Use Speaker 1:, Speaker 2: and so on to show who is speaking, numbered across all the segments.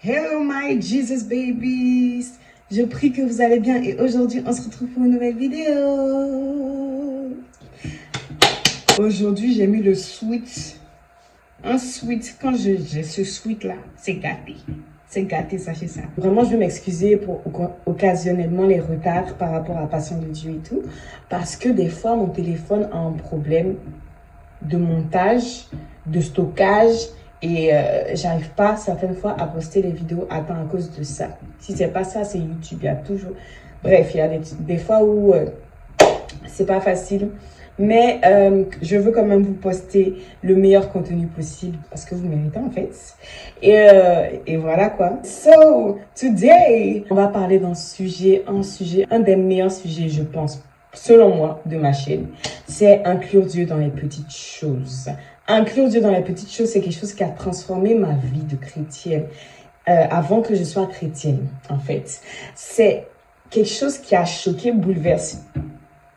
Speaker 1: Hello my Jesus babies, je prie que vous allez bien et aujourd'hui on se retrouve pour une nouvelle vidéo. Aujourd'hui j'ai mis le sweet, un sweet, quand j'ai ce sweet là, c'est gâté, sachez ça. Vraiment je veux m'excuser pour occasionnellement les retards par rapport à Passion de Dieu et tout, parce que des fois mon téléphone a un problème de montage, de stockage. Et j'arrive pas certaines fois à poster les vidéos à temps à cause de ça. Si c'est pas ça, c'est YouTube. Il y a toujours... Bref, il y a des fois où c'est pas facile. Mais je veux quand même vous poster le meilleur contenu possible. Parce que vous méritez en fait. Et voilà quoi. So, today, on va parler d'un sujet, un des meilleurs sujets, je pense, selon moi, de ma chaîne. C'est inclure Dieu dans les petites choses. Inclure Dieu dans les petites choses, c'est quelque chose qui a transformé ma vie de chrétienne. Avant que je sois chrétienne, en fait. C'est quelque chose qui a choqué, bouleversé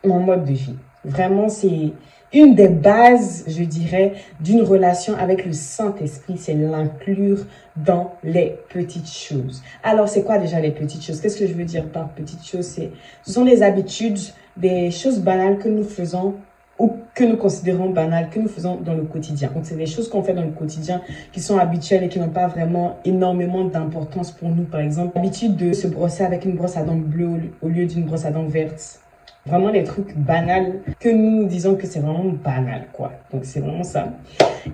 Speaker 1: mon mode de vie. Vraiment, c'est une des bases, je dirais, d'une relation avec le Saint-Esprit. C'est l'inclure dans les petites choses. Alors, c'est quoi déjà les petites choses? Qu'est-ce que je veux dire par petites choses? Ce sont les habitudes, des choses banales que nous faisons ou que nous considérons banales, que nous faisons dans le quotidien. Donc, c'est des choses qu'on fait dans le quotidien qui sont habituelles et qui n'ont pas vraiment énormément d'importance pour nous. Par exemple, l'habitude de se brosser avec une brosse à dents bleue au lieu d'une brosse à dents verte. Vraiment des trucs banals que nous disons que c'est vraiment banal, quoi. Donc, c'est vraiment ça.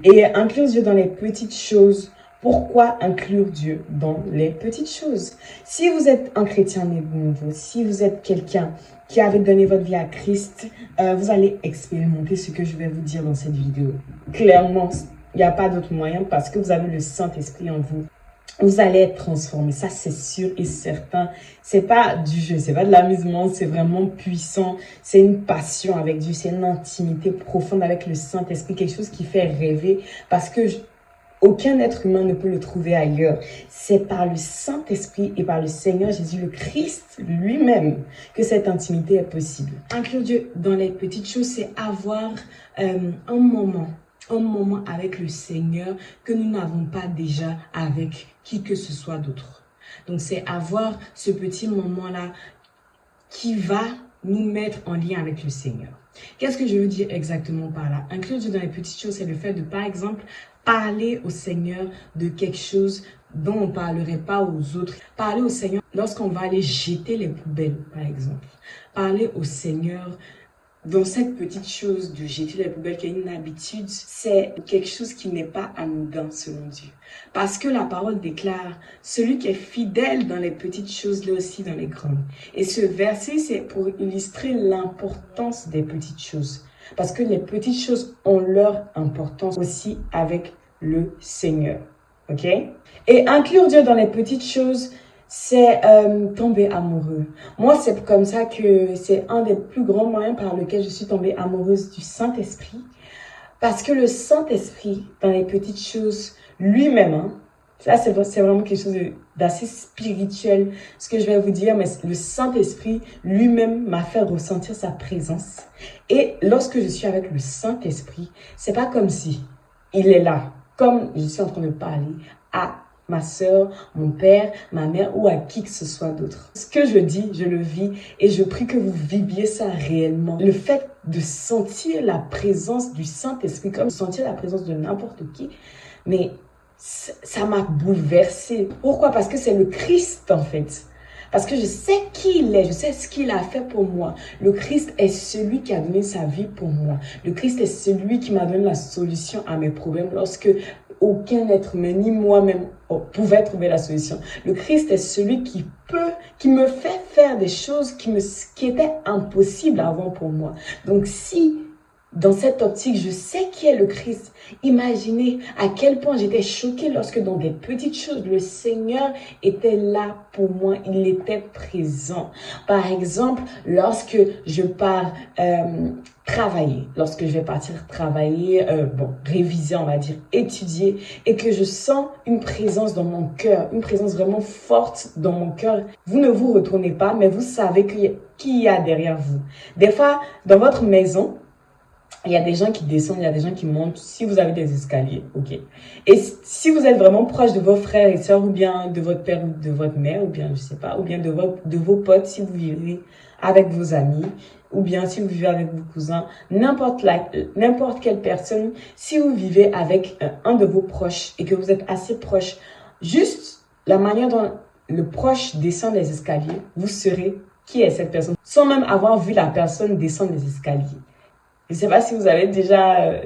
Speaker 1: Et inclure Dieu dans les petites choses. Pourquoi inclure Dieu dans les petites choses? Si vous êtes un chrétien né de nouveau, si vous êtes quelqu'un qui avait donné votre vie à Christ, vous allez expérimenter ce que je vais vous dire dans cette vidéo. Clairement, il n'y a pas d'autre moyen parce que vous avez le Saint-Esprit en vous. Vous allez être transformé, ça c'est sûr et certain. C'est pas du jeu, c'est pas de l'amusement, c'est vraiment puissant. C'est une passion avec Dieu, c'est une intimité profonde avec le Saint-Esprit, quelque chose qui fait rêver parce que aucun être humain ne peut le trouver ailleurs. C'est par le Saint-Esprit et par le Seigneur Jésus, le Christ lui-même, que cette intimité est possible. Inclure Dieu dans les petites choses, c'est avoir un moment avec le Seigneur que nous n'avons pas déjà avec qui que ce soit d'autre. Donc, c'est avoir ce petit moment-là qui va nous mettre en lien avec le Seigneur. Qu'est-ce que je veux dire exactement par là? Inclure Dieu dans les petites choses, c'est le fait de, par exemple, parler au Seigneur de quelque chose dont on ne parlerait pas aux autres. Parler au Seigneur lorsqu'on va aller jeter les poubelles, par exemple. Parler au Seigneur dans cette petite chose de jeter les poubelles qui est une habitude, c'est quelque chose qui n'est pas anodin selon Dieu. Parce que la parole déclare, celui qui est fidèle dans les petites choses, là aussi dans les grandes. Et ce verset, c'est pour illustrer l'importance des petites choses. Parce que les petites choses ont leur importance aussi avec le Seigneur. Ok? Et inclure Dieu dans les petites choses, c'est tomber amoureux. Moi, c'est comme ça que c'est un des plus grands moyens par lequel je suis tombée amoureuse du Saint-Esprit. Parce que le Saint-Esprit, dans les petites choses, lui-même, hein, ça c'est vraiment quelque chose d'assez spirituel, ce que je vais vous dire, mais le Saint-Esprit lui-même m'a fait ressentir sa présence. Et lorsque je suis avec le Saint-Esprit, c'est pas comme si il est là, comme je suis en train de parler à ma soeur, mon père, ma mère ou à qui que ce soit d'autre. Ce que je dis, je le vis et je prie que vous viviez ça réellement. Le fait de sentir la présence du Saint-Esprit, comme sentir la présence de n'importe qui, mais ça m'a bouleversée. Pourquoi? Parce que c'est le Christ en fait. Parce que je sais qui il est, je sais ce qu'il a fait pour moi. Le Christ est celui qui a donné sa vie pour moi. Le Christ est celui qui m'a donné la solution à mes problèmes lorsque aucun être humain, ni moi-même, pouvait trouver la solution. Le Christ est celui qui me fait faire des choses qui étaient impossibles avant pour moi. Donc si dans cette optique, je sais qui est le Christ. Imaginez à quel point j'étais choquée lorsque dans des petites choses, le Seigneur était là pour moi. Il était présent. Par exemple, lorsque je pars travailler, lorsque je vais partir travailler, réviser, on va dire, étudier, et que je sens une présence dans mon cœur, une présence vraiment forte dans mon cœur. Vous ne vous retournez pas, mais vous savez qui y a derrière vous. Des fois, dans votre maison, Il y a des gens qui descendent, il y a des gens qui montent. Si vous avez des escaliers, ok. Et si vous êtes vraiment proche de vos frères et sœurs, ou bien de votre père ou de votre mère, ou bien, je sais pas, ou bien de vos potes, si vous vivez avec vos amis, ou bien si vous vivez avec vos cousins, n'importe quelle personne, si vous vivez avec un de vos proches et que vous êtes assez proche, juste la manière dont le proche descend les escaliers, vous saurez qui est cette personne, sans même avoir vu la personne descendre les escaliers. Je ne sais pas si vous avez déjà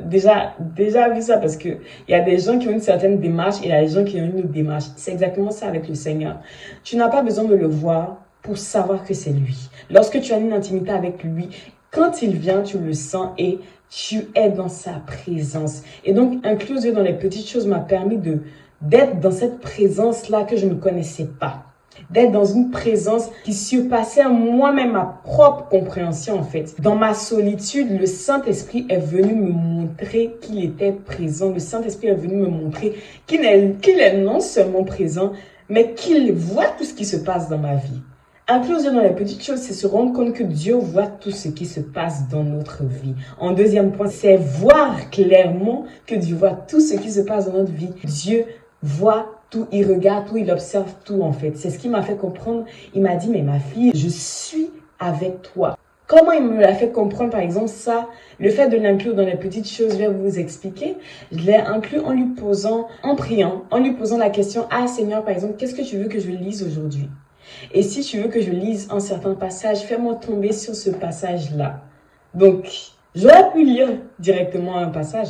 Speaker 1: vu ça, parce que il y a des gens qui ont une certaine démarche et il y a des gens qui ont une autre démarche. C'est exactement ça avec le Seigneur. Tu n'as pas besoin de le voir pour savoir que c'est lui. Lorsque tu as une intimité avec lui, quand il vient, tu le sens et tu es dans sa présence. Et donc, inclure Dieu dans les petites choses m'a permis d'être dans cette présence-là que je ne connaissais pas. D'être dans une présence qui surpassait moi-même ma propre compréhension en fait. Dans ma solitude, le Saint-Esprit est venu me montrer qu'il était présent. Le Saint-Esprit est venu me montrer qu'il est non seulement présent, mais qu'il voit tout ce qui se passe dans ma vie. Inclure Dieu dans les petites choses, c'est se rendre compte que Dieu voit tout ce qui se passe dans notre vie. En deuxième point, c'est voir clairement que Dieu voit tout ce qui se passe dans notre vie. Dieu voit tout, il regarde tout, il observe tout en fait. C'est ce qui m'a fait comprendre. Il m'a dit, mais ma fille, je suis avec toi. Comment il me l'a fait comprendre, par exemple, ça, le fait de l'inclure dans les petites choses, je vais vous expliquer. Je l'ai inclus en lui posant, en priant, en lui posant la question, ah Seigneur, par exemple, qu'est-ce que tu veux que je lise aujourd'hui? Et si tu veux que je lise un certain passage, fais-moi tomber sur ce passage-là. Donc, j'aurais pu lire directement un passage.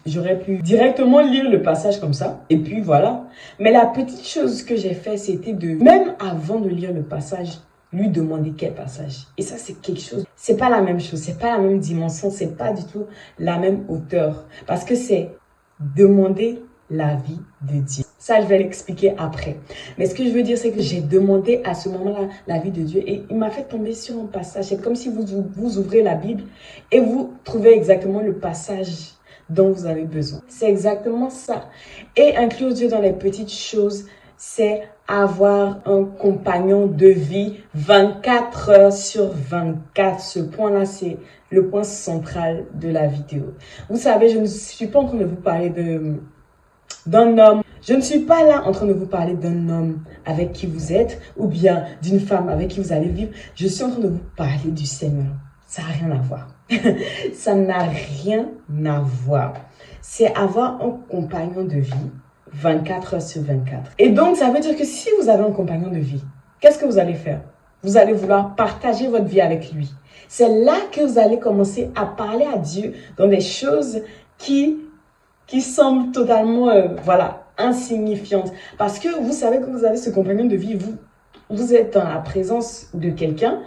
Speaker 1: J'aurais pu directement lire le passage comme ça. Et puis voilà. Mais la petite chose que j'ai fait, c'était même avant de lire le passage, lui demander quel passage. Et ça, c'est quelque chose. C'est pas la même chose. C'est pas la même dimension. C'est pas du tout la même hauteur. Parce que c'est demander l'avis de Dieu. Ça, je vais l'expliquer après. Mais ce que je veux dire, c'est que j'ai demandé à ce moment-là l'avis de Dieu et il m'a fait tomber sur un passage. C'est comme si vous ouvrez la Bible et vous trouvez exactement le passage dont vous avez besoin. C'est exactement ça. Et inclure Dieu dans les petites choses, c'est avoir un compagnon de vie 24 heures sur 24. Ce point-là, c'est le point central de la vidéo. Vous savez, je ne suis pas en train de vous parler d'un homme. Je ne suis pas là en train de vous parler d'un homme avec qui vous êtes ou bien d'une femme avec qui vous allez vivre. Je suis en train de vous parler du Seigneur. Ça n'a rien à voir. Ça n'a rien à voir. C'est avoir un compagnon de vie 24 heures sur 24. Et donc, ça veut dire que si vous avez un compagnon de vie, qu'est-ce que vous allez faire? Vous allez vouloir partager votre vie avec lui. C'est là que vous allez commencer à parler à Dieu dans des choses qui semblent totalement, insignifiantes. Parce que vous savez que vous avez ce compagnon de vie, vous êtes dans la présence de quelqu'un.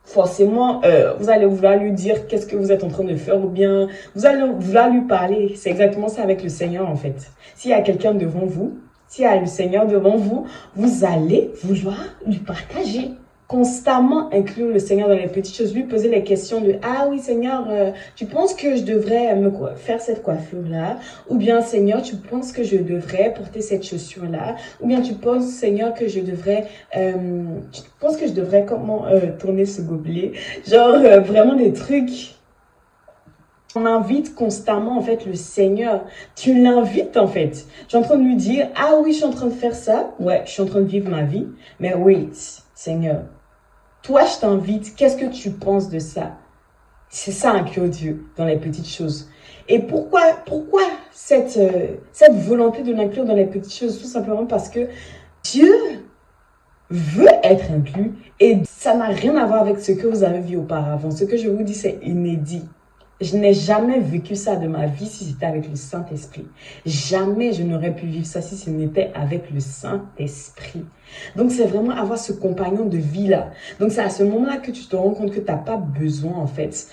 Speaker 1: Forcément, vous allez vouloir lui dire qu'est-ce que vous êtes en train de faire ou bien vous allez vouloir lui parler. C'est exactement ça avec le Seigneur en fait. S'il y a quelqu'un devant vous, s'il y a le Seigneur devant vous, vous allez vouloir lui partager. Constamment inclure le Seigneur dans les petites choses, lui poser les questions de « Ah oui Seigneur, tu penses que je devrais faire cette coiffure-là » ou bien « Seigneur, tu penses que je devrais porter cette chaussure-là » ou bien « Tu penses Seigneur que je devrais comment tourner ce gobelet ?» Genre vraiment des trucs. On invite constamment en fait le Seigneur. Tu l'invites en fait. Tu es en train de lui dire « Ah oui, je suis en train de faire ça. Ouais, je suis en train de vivre ma vie. Mais oui, Seigneur. Toi, je t'invite. Qu'est-ce que tu penses de ça? C'est ça, inclure Dieu dans les petites choses. Et pourquoi cette volonté de l'inclure dans les petites choses? Tout simplement parce que Dieu veut être inclus et ça n'a rien à voir avec ce que vous avez vu auparavant. Ce que je vous dis, c'est inédit. Je n'ai jamais vécu ça de ma vie si c'était avec le Saint-Esprit. Jamais je n'aurais pu vivre ça si ce n'était avec le Saint-Esprit. Donc, c'est vraiment avoir ce compagnon de vie-là. Donc, c'est à ce moment-là que tu te rends compte que tu n'as pas besoin, en fait,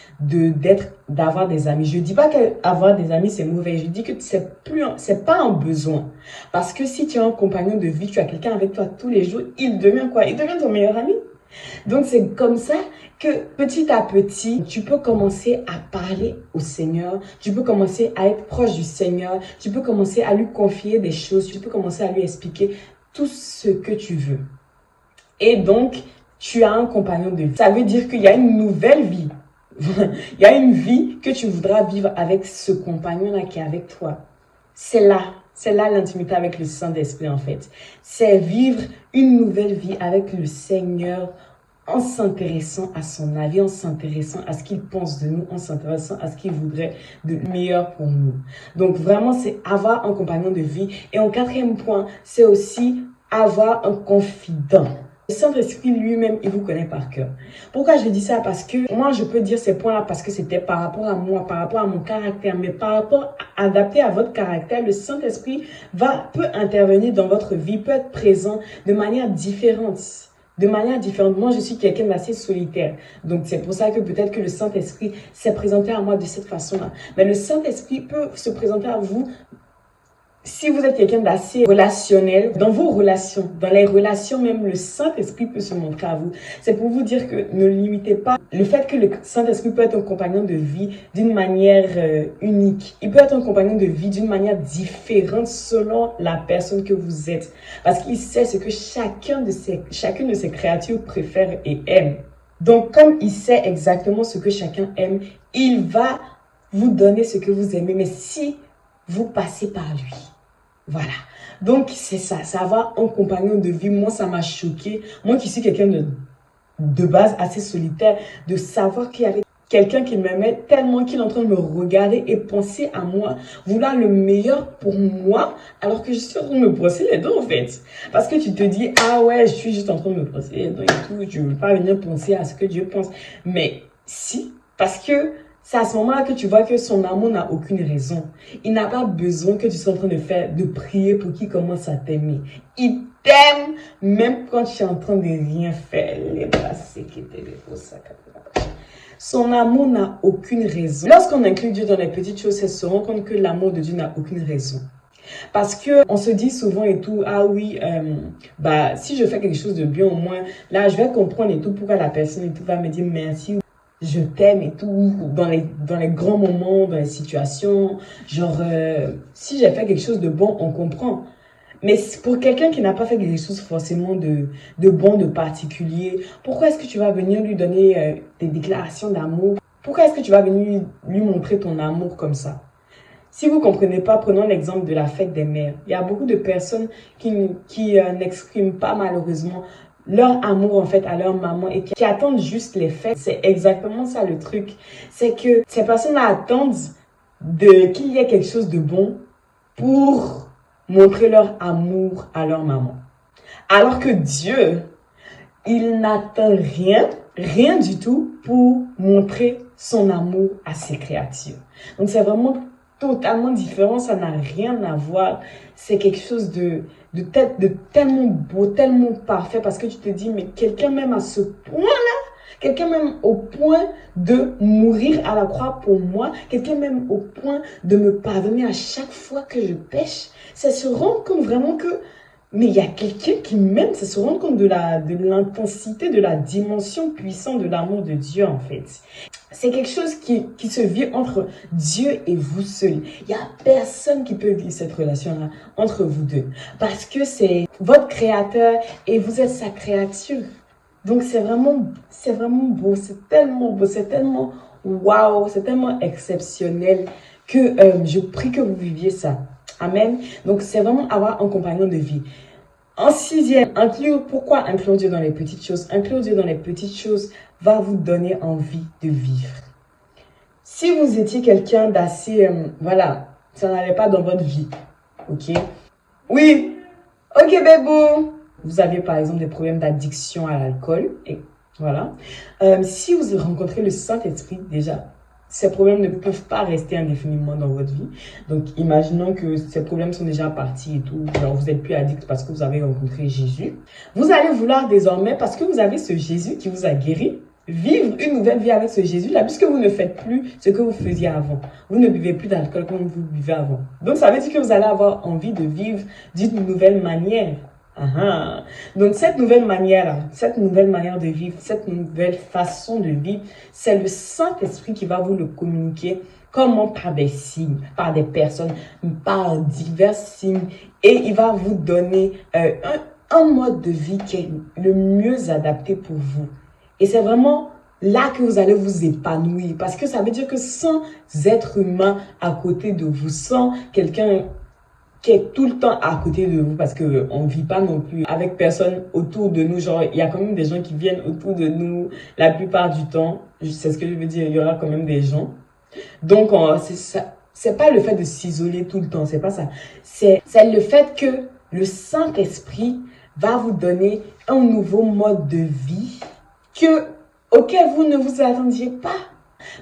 Speaker 1: d'avoir des amis. Je ne dis pas qu'avoir des amis, c'est mauvais. Je dis que c'est pas un besoin. Parce que si tu as un compagnon de vie, tu as quelqu'un avec toi tous les jours, il devient quoi? Il devient ton meilleur ami. Donc, c'est comme ça que petit à petit, tu peux commencer à parler au Seigneur, tu peux commencer à être proche du Seigneur, tu peux commencer à lui confier des choses, tu peux commencer à lui expliquer tout ce que tu veux. Et donc, tu as un compagnon de vie. Ça veut dire qu'il y a une nouvelle vie. Il y a une vie que tu voudras vivre avec ce compagnon-là qui est avec toi. C'est là l'intimité avec le Saint-Esprit en fait. C'est vivre une nouvelle vie avec le Seigneur en s'intéressant à son avis, en s'intéressant à ce qu'il pense de nous, en s'intéressant à ce qu'il voudrait de meilleur pour nous. Donc vraiment, c'est avoir un compagnon de vie. Et en quatrième point, c'est aussi avoir un confident. Le Saint-Esprit lui-même, il vous connaît par cœur. Pourquoi je dis ça? Parce que moi, je peux dire ces points-là parce que c'était par rapport à moi, par rapport à mon caractère. Mais par rapport adapté à votre caractère, le Saint-Esprit peut intervenir dans votre vie, peut être présent de manière différente. Moi, je suis quelqu'un d'assez solitaire. Donc, c'est pour ça que peut-être que le Saint-Esprit s'est présenté à moi de cette façon-là. Mais le Saint-Esprit peut se présenter à vous si vous êtes quelqu'un d'assez relationnel, dans vos relations, dans les relations même, le Saint-Esprit peut se montrer à vous. C'est pour vous dire que ne limitez pas le fait que le Saint-Esprit peut être un compagnon de vie d'une manière unique. Il peut être un compagnon de vie d'une manière différente selon la personne que vous êtes. Parce qu'il sait ce que chacune de ces créatures préfère et aime. Donc, comme il sait exactement ce que chacun aime, il va vous donner ce que vous aimez. Mais si vous passez par lui. Voilà. Donc, c'est ça. C'est avoir un compagnon de vie. Moi, ça m'a choqué. Moi qui suis quelqu'un de base assez solitaire, de savoir qu'il y avait quelqu'un qui m'aimait tellement qu'il est en train de me regarder et penser à moi, vouloir le meilleur pour moi, alors que je suis en train de me brosser les dents, en fait. Parce que tu te dis, ah ouais, je suis juste en train de me brosser les dents et tout, je ne veux pas venir penser à ce que Dieu pense. Mais si, parce que c'est à ce moment-là que tu vois que son amour n'a aucune raison. Il n'a pas besoin que tu sois en train de prier pour qu'il commence à t'aimer. Il t'aime même quand tu es en train de rien faire. Son amour n'a aucune raison. Lorsqu'on inclut Dieu dans les petites choses, c'est se rendre compte que l'amour de Dieu n'a aucune raison. Parce que on se dit souvent et tout, ah oui, si je fais quelque chose de bien au moins, là je vais comprendre et tout pourquoi la personne et tout va me dire merci. Je t'aime et tout, dans les grands moments, dans les situations, genre, si j'ai fait quelque chose de bon, on comprend. Mais pour quelqu'un qui n'a pas fait quelque chose forcément de bon, de particulier, pourquoi est-ce que tu vas venir lui donner des déclarations d'amour? Pourquoi est-ce que tu vas venir lui montrer ton amour comme ça? Si vous ne comprenez pas, prenons l'exemple de la fête des mères. Il y a beaucoup de personnes qui n'expriment pas malheureusement leur amour en fait à leur maman et qui attendent juste les fêtes. C'est exactement ça le truc. C'est que ces personnes-là attendent qu'il y ait quelque chose de bon pour montrer leur amour à leur maman. Alors que Dieu, il n'attend rien du tout pour montrer son amour à ses créatures. Donc c'est vraiment totalement différent, ça n'a rien à voir. C'est quelque chose de tellement beau, tellement parfait, parce que tu te dis, mais quelqu'un m'aime à ce point-là, quelqu'un m'aime au point de mourir à la croix pour moi, quelqu'un m'aime au point de me pardonner à chaque fois que je pêche. C'est se rendre compte vraiment que, mais il y a quelqu'un qui m'aime, c'est se rendre compte de l'intensité, de la dimension puissante de l'amour de Dieu en fait. C'est quelque chose qui se vit entre Dieu et vous seul. Il n'y a personne qui peut vivre cette relation-là entre vous deux. Parce que c'est votre créateur et vous êtes sa créature. Donc c'est vraiment beau, c'est tellement beau, c'est tellement waouh, c'est tellement exceptionnel que je prie que vous viviez ça. Amen. Donc c'est vraiment avoir un compagnon de vie. En sixième, pourquoi inclure Dieu dans les petites choses? Inclure Dieu dans les petites choses va vous donner envie de vivre. Si vous étiez quelqu'un d'assez, ça n'allait pas dans votre vie, ok? Oui, ok bébou. Vous avez par exemple des problèmes d'addiction à l'alcool, et voilà. Si vous rencontrez le Saint-Esprit, déjà, ces problèmes ne peuvent pas rester indéfiniment dans votre vie. Donc, imaginons que ces problèmes sont déjà partis et tout. Alors, vous n'êtes plus addict parce que vous avez rencontré Jésus. Vous allez vouloir désormais, parce que vous avez ce Jésus qui vous a guéri, vivre une nouvelle vie avec ce Jésus-là, puisque vous ne faites plus ce que vous faisiez avant. Vous ne buvez plus d'alcool comme vous buvez avant. Donc, ça veut dire que vous allez avoir envie de vivre d'une nouvelle manière. Donc cette nouvelle manière de vivre, cette nouvelle façon de vivre, c'est le Saint-Esprit qui va vous le communiquer. Comment? Par des signes, par des personnes, par divers signes. Et il va vous donner un mode de vie qui est le mieux adapté pour vous. Et c'est vraiment là que vous allez vous épanouir. Parce que ça veut dire que sans être humain à côté de vous, sans quelqu'un qui est tout le temps à côté de vous, parce que on vit pas non plus avec personne autour de nous. Genre, il y a quand même des gens qui viennent autour de nous la plupart du temps. C'est ce que je veux dire, il y aura quand même des gens. Donc, c'est ça. C'est pas le fait de s'isoler tout le temps, c'est pas ça. C'est le fait que le Saint-Esprit va vous donner un nouveau mode de vie auquel vous ne vous attendiez pas.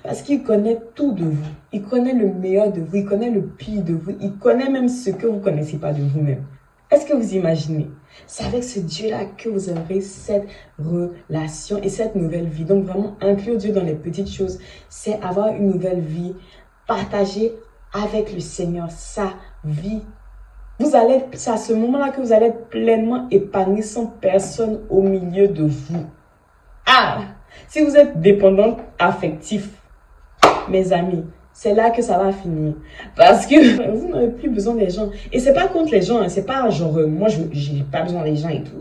Speaker 1: Parce qu'il connaît tout de vous. Il connaît le meilleur de vous. Il connaît le pire de vous. Il connaît même ce que vous ne connaissez pas de vous-même. Est-ce que vous imaginez? C'est avec ce Dieu-là que vous aurez cette relation et cette nouvelle vie. Donc vraiment, inclure Dieu dans les petites choses, c'est avoir une nouvelle vie, partager avec le Seigneur sa vie. C'est à ce moment-là que vous allez être pleinement épanoui sans personne au milieu de vous. Ah! Si vous êtes dépendant affectif, mes amis, c'est là que ça va finir. Parce que vous n'avez plus besoin des gens. Et c'est pas contre les gens, hein, c'est pas genre, moi, j'ai pas besoin des gens et tout,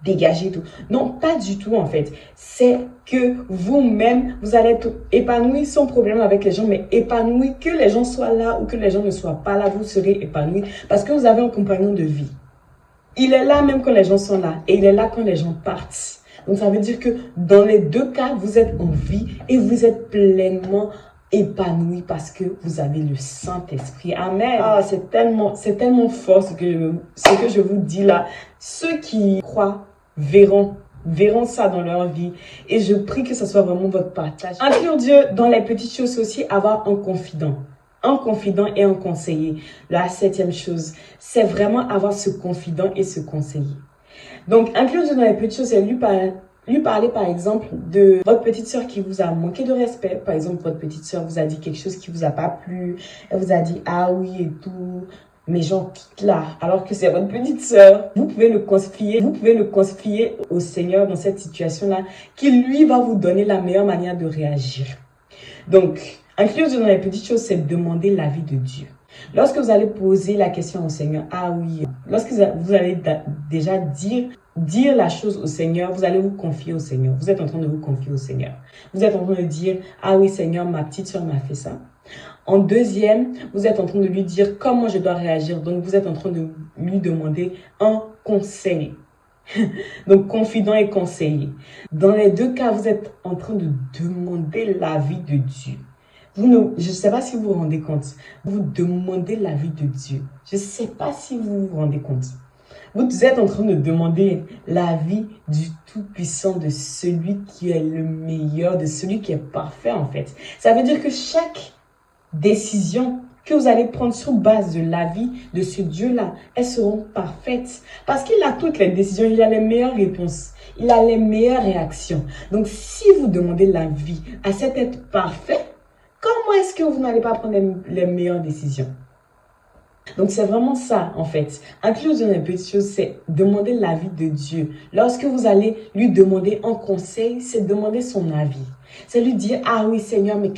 Speaker 1: dégager et tout. Non, pas du tout, en fait. C'est que vous-même, vous allez être épanoui sans problème avec les gens, mais épanoui, que les gens soient là ou que les gens ne soient pas là, vous serez épanoui parce que vous avez un compagnon de vie. Il est là même quand les gens sont là et il est là quand les gens partent. Donc, ça veut dire que dans les deux cas, vous êtes en vie et vous êtes pleinement épanoui parce que vous avez le Saint-Esprit. Amen. Ah, c'est tellement fort ce que je vous dis là. Ceux qui croient verront ça dans leur vie. Et je prie que ce soit vraiment votre partage. Inclure Dieu dans les petites choses aussi, avoir un confident. Un confident et un conseiller. La 7e chose, c'est vraiment avoir ce confident et ce conseiller. Donc, inclure Dieu dans les petites choses, c'est lui parler, par exemple, de votre petite sœur qui vous a manqué de respect. Par exemple, votre petite sœur vous a dit quelque chose qui vous a pas plu. Elle vous a dit, ah oui et tout. Mais genre, quitte là, alors que c'est votre petite sœur. Vous pouvez le confier au Seigneur dans cette situation-là, qui lui va vous donner la meilleure manière de réagir. Donc, inclure Dieu dans les petites choses, c'est demander l'avis de Dieu. Lorsque vous allez poser la question au Seigneur, ah oui, lorsque vous allez déjà dire la chose au Seigneur, vous allez vous confier au Seigneur. Vous êtes en train de vous confier au Seigneur. Vous êtes en train de dire, ah oui Seigneur, ma petite soeur m'a fait ça. En deuxième, vous êtes en train de lui dire comment je dois réagir. Donc, vous êtes en train de lui demander un conseil. Donc, confident et conseiller. Dans les deux cas, vous êtes en train de demander l'avis de Dieu. Je ne sais pas si vous vous rendez compte. Vous demandez l'avis de Dieu. Je ne sais pas si vous vous rendez compte. Vous êtes en train de demander l'avis du Tout-Puissant, de celui qui est le meilleur, de celui qui est parfait en fait. Ça veut dire que chaque décision que vous allez prendre sur base de l'avis de ce Dieu-là, elles seront parfaites. Parce qu'il a toutes les décisions, il a les meilleures réponses, il a les meilleures réactions. Donc si vous demandez l'avis à cet être parfait, comment est-ce que vous n'allez pas prendre les meilleures décisions? Donc, c'est vraiment ça, en fait. Inclure dans les petites choses, c'est demander l'avis de Dieu. Lorsque vous allez lui demander un conseil, c'est demander son avis. C'est lui dire, ah oui, Seigneur, mais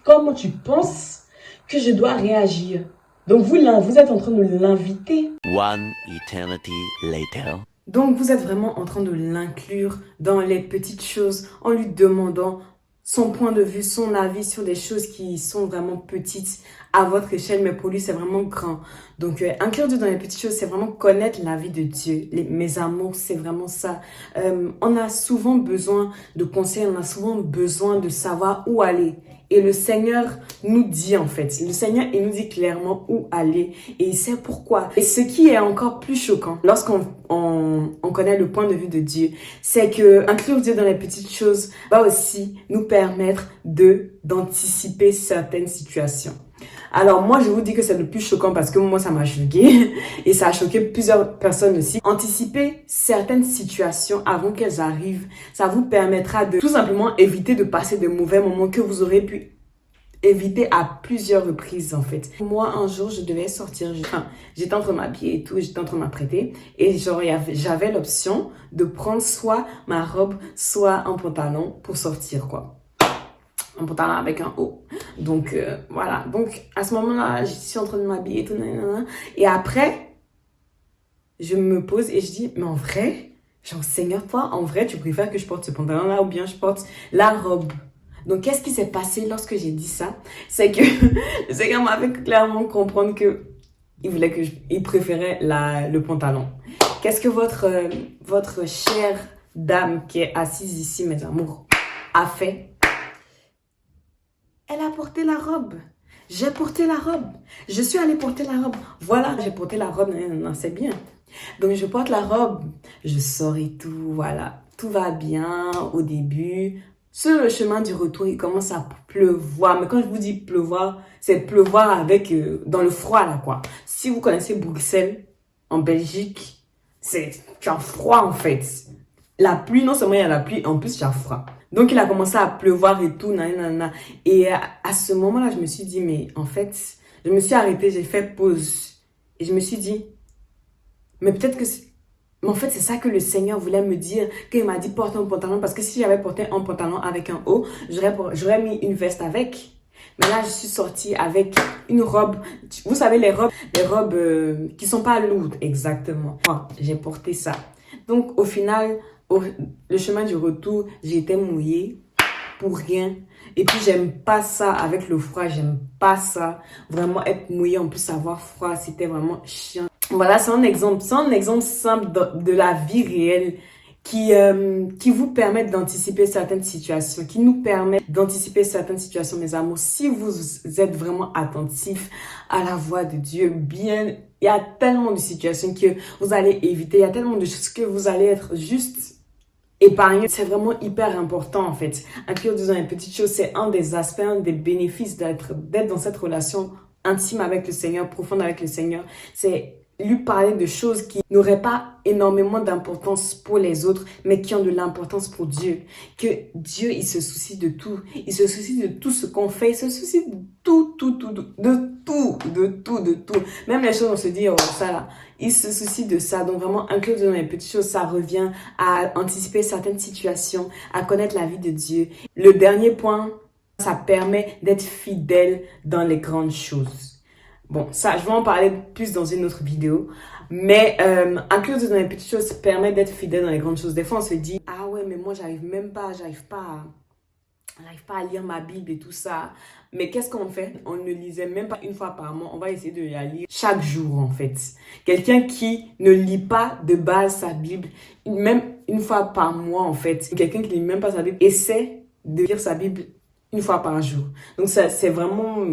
Speaker 1: comment tu penses que je dois réagir? Donc, vous êtes en train de l'inviter.
Speaker 2: One eternity later.
Speaker 1: Donc, vous êtes vraiment en train de l'inclure dans les petites choses en lui demandant son point de vue, son avis sur des choses qui sont vraiment petites à votre échelle, mais pour lui, c'est vraiment grand. Donc, inclure Dieu dans les petites choses, c'est vraiment connaître la vie de Dieu. Mes amours, c'est vraiment ça. On a souvent besoin de conseils, on a souvent besoin de savoir où aller. Et le Seigneur nous dit en fait, le Seigneur, il nous dit clairement où aller et il sait pourquoi. Et ce qui est encore plus choquant, lorsqu'on connaît le point de vue de Dieu, c'est que inclure Dieu dans les petites choses va aussi nous permettre d'anticiper certaines situations. Alors moi, je vous dis que c'est le plus choquant parce que moi, ça m'a choqué et ça a choqué plusieurs personnes aussi. Anticiper certaines situations avant qu'elles arrivent, ça vous permettra de tout simplement éviter de passer de mauvais moments que vous aurez pu éviter à plusieurs reprises en fait. Moi, un jour, je devais sortir, j'étais en train de m'habiller et tout, j'étais en train de m'apprêter et genre, j'avais l'option de prendre soit ma robe, soit un pantalon pour sortir quoi. Un pantalon avec un haut. Donc, voilà. Donc, à ce moment-là, je suis en train de m'habiller et tout. Et après, je me pose et je dis, mais en vrai,
Speaker 3: Genre, Seigneur, toi, en vrai, tu préfères que je porte ce pantalon-là ou bien je porte la robe? Donc, qu'est-ce qui s'est passé lorsque j'ai dit ça? C'est que le Seigneur m'a fait clairement comprendre que il préférait le pantalon. Qu'est-ce que votre chère dame qui est assise ici, mes amours, a fait? Elle a porté la robe. J'ai porté la robe. Je suis allée porter la robe. Voilà, j'ai porté la robe. Non, c'est bien. Donc, je porte la robe. Je sors et tout. Voilà. Tout va bien au début. Sur le chemin du retour, il commence à pleuvoir. Mais quand je vous dis pleuvoir, c'est pleuvoir avec dans le froid, là, quoi. Si vous connaissez Bruxelles, en Belgique, tu as froid, en fait. La pluie, non seulement il y a la pluie, en plus, tu as froid. Donc, il a commencé à pleuvoir et tout, nanana. Et à ce moment-là, je me suis dit, mais en fait, je me suis arrêtée, j'ai fait pause. Et je me suis dit, mais peut-être que... Mais en fait, c'est ça que le Seigneur voulait me dire quand il m'a dit porte un pantalon. Parce que si j'avais porté un pantalon avec un haut, j'aurais mis une veste avec. Mais là, je suis sortie avec une robe. Vous savez, les robes qui sont pas lourdes, exactement. Moi, j'ai porté ça. Donc, au final, le chemin du retour, j'étais mouillée pour rien. Et puis, j'aime pas ça avec le froid. J'aime pas ça. Vraiment, être mouillée, en plus, avoir froid, c'était vraiment chiant. Voilà, c'est un exemple simple de la vie réelle qui vous permet d'anticiper certaines situations, qui nous permet d'anticiper certaines situations, mes amours. Si vous êtes vraiment attentifs à la voix de Dieu, bien, il y a tellement de situations que vous allez éviter, il y a tellement de choses que vous allez être juste épargné. C'est vraiment hyper important, en fait. Inclure Dieu dans les petites choses, c'est un des aspects, un des bénéfices d'être dans cette relation intime avec le Seigneur, profonde avec le Seigneur. C'est lui parler de choses qui n'auraient pas énormément d'importance pour les autres, mais qui ont de l'importance pour Dieu. Que Dieu, il se soucie de tout. Il se soucie de tout ce qu'on fait. Il se soucie de tout. Même les choses, on se dit, oh, ça là. Il se soucie de ça. Donc vraiment, inclure dans les petites choses, ça revient à anticiper certaines situations, à connaître la vie de Dieu. Le dernier point, ça permet d'être fidèle dans les grandes choses. Bon, ça, je vais en parler plus dans une autre vidéo. Mais inclure dans les petites choses permet d'être fidèle dans les grandes choses. Des fois, on se dit, ah ouais, mais moi, j'arrive pas à lire ma Bible et tout ça. Mais qu'est-ce qu'on fait? On ne lisait même pas une fois par mois. On va essayer de la lire chaque jour, en fait. Quelqu'un qui ne lit pas de base sa Bible, même une fois par mois, en fait. Quelqu'un qui ne lit même pas sa Bible, essaie de lire sa Bible une fois par jour. Donc, ça, c'est vraiment...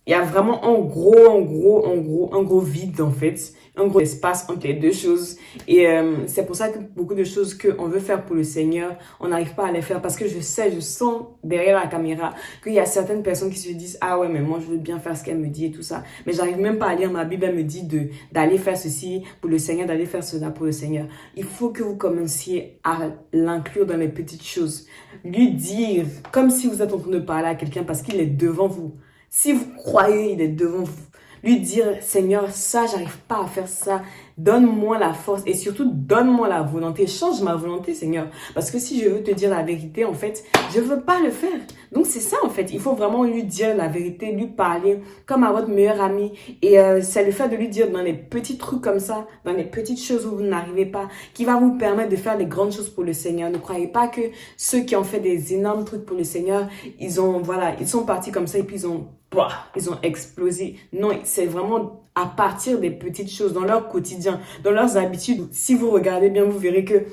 Speaker 3: Il y a vraiment un gros vide, en fait. Un gros espace entre les deux choses. Et c'est pour ça que beaucoup de choses qu'on veut faire pour le Seigneur, on n'arrive pas à les faire. Parce que je sens derrière la caméra qu'il y a certaines personnes qui se disent « Ah ouais, mais moi, je veux bien faire ce qu'elle me dit et tout ça. » Mais j'arrive même pas à lire ma Bible. Elle me dit d'aller faire ceci pour le Seigneur, d'aller faire cela pour le Seigneur. Il faut que vous commenciez à l'inclure dans les petites choses. Lui dire, comme si vous êtes en train de parler à quelqu'un parce qu'il est devant vous. Si vous croyez, il est devant vous. Lui dire, Seigneur, ça, j'arrive pas à faire ça. Donne-moi la force et surtout, donne-moi la volonté. Change ma volonté, Seigneur. Parce que si je veux te dire la vérité, en fait, je veux pas le faire. Donc, c'est ça, en fait. Il faut vraiment lui dire la vérité, lui parler comme à votre meilleur ami. Et c'est le fait de lui dire dans les petits trucs comme ça, dans les petites choses où vous n'arrivez pas, qui va vous permettre de faire les grandes choses pour le Seigneur. Ne croyez pas que ceux qui ont fait des énormes trucs pour le Seigneur, ils sont partis comme ça et puis ils ont explosé. Non, c'est vraiment à partir des petites choses dans leur quotidien, dans leurs habitudes. Si vous regardez bien, vous verrez que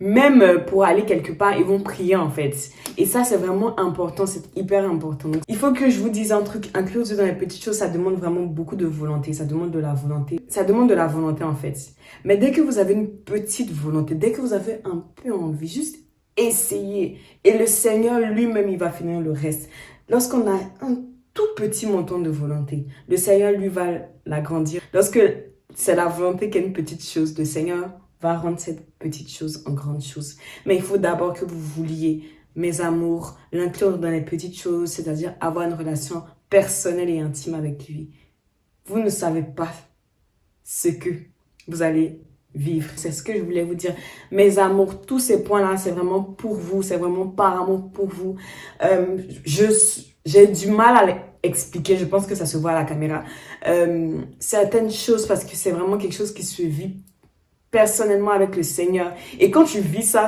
Speaker 3: même pour aller quelque part, ils vont prier, en fait. Et ça, c'est vraiment important, c'est hyper important. Donc, il faut que je vous dise un truc, inclure dans les petites choses, ça demande vraiment beaucoup de volonté, ça demande de la volonté. Ça demande de la volonté, en fait. Mais dès que vous avez une petite volonté, dès que vous avez un peu envie, juste essayez. Et le Seigneur lui-même, il va finir le reste. Lorsqu'on a un tout petit montant de volonté, le Seigneur, lui, va l'agrandir. Lorsque c'est la volonté qui est une petite chose, le Seigneur va rendre cette petite chose en grande chose. Mais il faut d'abord que vous vouliez, mes amours, l'inclure dans les petites choses, c'est-à-dire avoir une relation personnelle et intime avec lui. Vous ne savez pas ce que vous allez vivre. C'est ce que je voulais vous dire. Mes amours, tous ces points-là, c'est vraiment pour vous, c'est vraiment par amour pour vous. J'ai du mal à l'expliquer, je pense que ça se voit à la caméra. Certaines choses, parce que c'est vraiment quelque chose qui se vit personnellement avec le Seigneur. Et quand tu vis ça,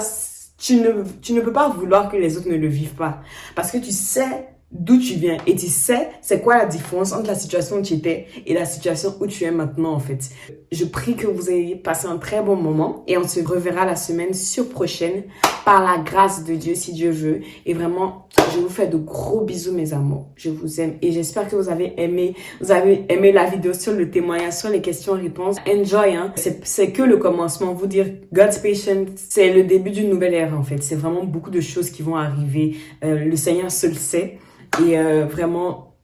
Speaker 3: tu ne peux pas vouloir que les autres ne le vivent pas. Parce que tu sais d'où tu viens et tu sais c'est quoi la différence entre la situation où tu étais et la situation où tu es maintenant en fait. Je prie que vous ayez passé un très bon moment et on se reverra la semaine prochaine par la grâce de Dieu si Dieu veut. Et vraiment, je vous fais de gros bisous mes amours. Je vous aime et j'espère que vous avez aimé la vidéo sur le témoignage, sur les questions-réponses. Enjoy, hein. C'est que le commencement. Vous dire God's patience, c'est le début d'une nouvelle ère en fait. C'est vraiment beaucoup de choses qui vont arriver. Le Seigneur se le sait. Et vraiment,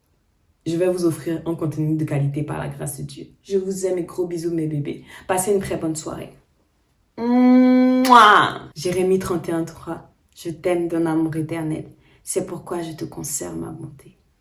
Speaker 3: je vais vous offrir un contenu de qualité par la grâce de Dieu. Je vous aime et gros bisous mes bébés. Passez une très bonne soirée. Mouah! Jérémie 31:3. Je t'aime d'un amour éternel. C'est pourquoi je te conserve ma bonté.